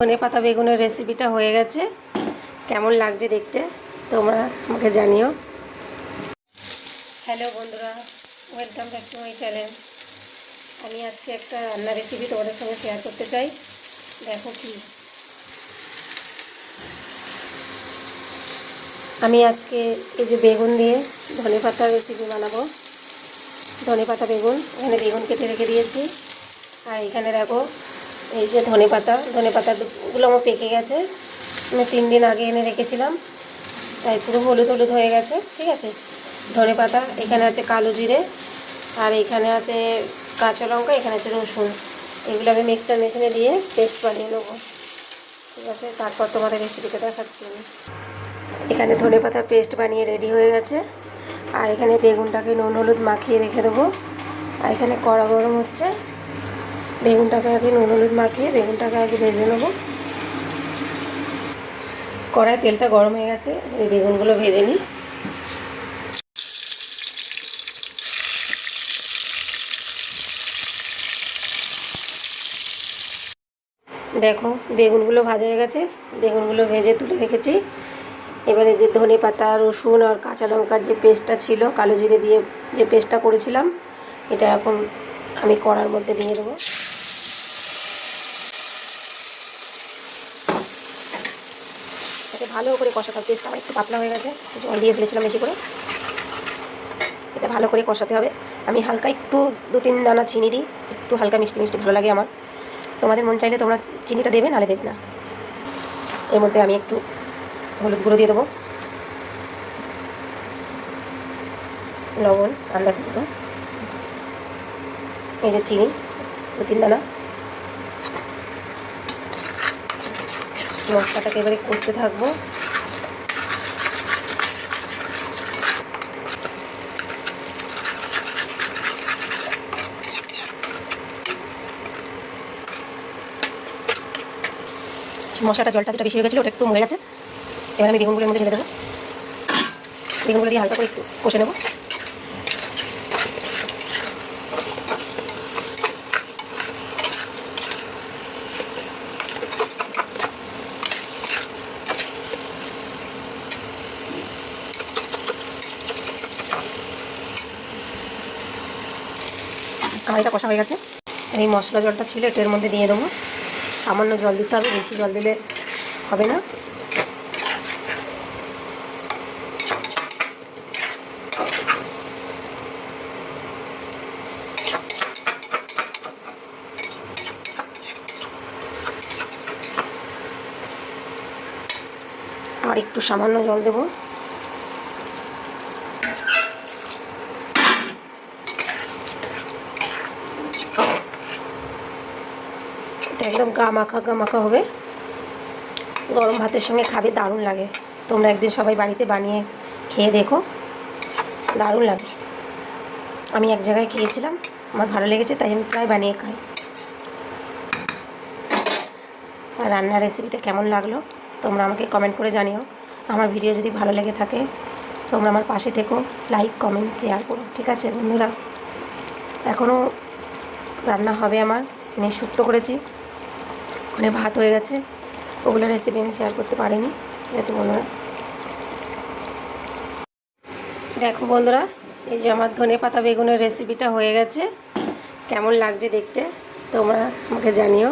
ধনে পাতা বেগুনের রেসিপিটা হয়ে গেছে। কেমন লাগছে দেখতে তোমরা আমাকে জানিও। হ্যালো বন্ধুরা, welcome back to my channel. আমি আজকে একটা রান্নার রেসিপি তোমাদের সঙ্গে শেয়ার করতে চাই। দেখো কি, আমি আজকে এই যে বেগুন দিয়ে ধনে পাতার রেসিপি বানাবো। ধনে পাতা বেগুন, এখানে বেগুন কেটে রেখে দিয়েছি। আর এখানে দেখো এই যে ধনে পাতাগুলো আমার পেকে গেছে। আমি 3 দিন আগে এনে রেখেছিলাম, তাই পুরো হলুদ হলুদ হয়ে গেছে। ঠিক আছে, ধনে পাতা, এখানে আছে কালো জিরে, আর এখানে আছে কাঁচা লঙ্কা, এখানে আছে রসুন। এগুলো আমি মিক্সার মেশিনে দিয়ে পেস্ট বানিয়ে নেবো। ঠিক আছে, তারপর তোমাদের রেসিপিটা দেখাচ্ছি আমি। এখানে ধনে পাতার পেস্ট বানিয়ে রেডি হয়ে গেছে। আর এখানে বেগুনটাকে নুন হলুদ মাখিয়ে রেখে দেবো। আর এখানে কড়া গরম হচ্ছে, বেগুনটাকে আগে নুন হলুদ মাখিয়ে বেগুনটাকে আগে ভেজে নেবো। কড়ায় তেলটা গরম হয়ে গেছে, এই বেগুনগুলো ভেজে নিই। দেখো বেগুনগুলো ভাজা হয়ে গেছে, বেগুনগুলো ভেজে তুলে রেখেছি। এবারে যে ধনে পাতা, রসুন আর কাঁচা লঙ্কার যে পেস্টটা ছিল, কালো জিরে দিয়ে যে পেস্টটা করেছিলাম, এটা এখন আমি কড়ার মধ্যে দিয়ে দেবো। এতে ভালো করে কষাতে হবে। পেস্টটা আমার একটু পাতলা হয়ে গেছে, জল দিয়ে ফেলেছিলাম বেশি করে। এটা ভালো করে কষাতে হবে। আমি হালকা একটু 2-3 দানা চিনি দিই, একটু হালকা মিষ্টি মিষ্টি ভালো লাগে আমার। তোমাদের মন চাইলে তোমরা চিনিটা দেবে, নাহলে দেবে না। এর মধ্যে আমি একটু হলুদ গুঁড়ো দিয়ে দেবো, লবণ আন্দাজ মতো, এই যে চিনি 2-3 দানা। মশলাটাকে এবারে কষতে থাকবো। মশলাটা জলটা যেটা বেশি হয়ে গেছিলো ওটা একটু মরে গেছে। এবার আমি বেগুনগুলোর মধ্যে ঢেলে দেবো। বেগুনগুলো দিয়ে হালকা করে একটু কষে নেবো। আমার এটা কষা হয়ে গেছে। এই মশলা জলটা ছিল এটার মধ্যে দিয়ে দেবো। সামান্য জল দিতে হবে, বেশি জল দিলে হবে না। আর একটু সামান্য জল দেবো। এটা একদম গা মাখা হবে। গরম ভাতের সঙ্গে খাবে, দারুণ লাগে। তোমরা একদিন সবাই বাড়িতে বানিয়ে খেয়ে দেখো, দারুণ লাগে। আমি এক জায়গায় খেয়েছিলাম, আমার ভালো লেগেছে, তাই আমি প্রায় বানিয়ে খাই। আর রান্নার রেসিপিটা কেমন লাগলো তোমরা আমাকে কমেন্ট করে জানিও। আমার ভিডিও যদি ভালো লেগে থাকে তোমরা আমার পাশে থেকো, লাইক কমেন্ট শেয়ার করো। ঠিক আছে বন্ধুরা, এখনও রান্না হবে আমার। এনে শুক্তো করেছি, ওখানে ভাত হয়ে গেছে, ওগুলো রেসিপি আমি শেয়ার করতে পারিনি। ঠিক আছে বন্ধুরা, দেখো বন্ধুরা, এই যে আমার ধনে পাতা বেগুনের রেসিপিটা হয়ে গেছে। কেমন লাগছে দেখতে তোমরা আমাকে জানিও।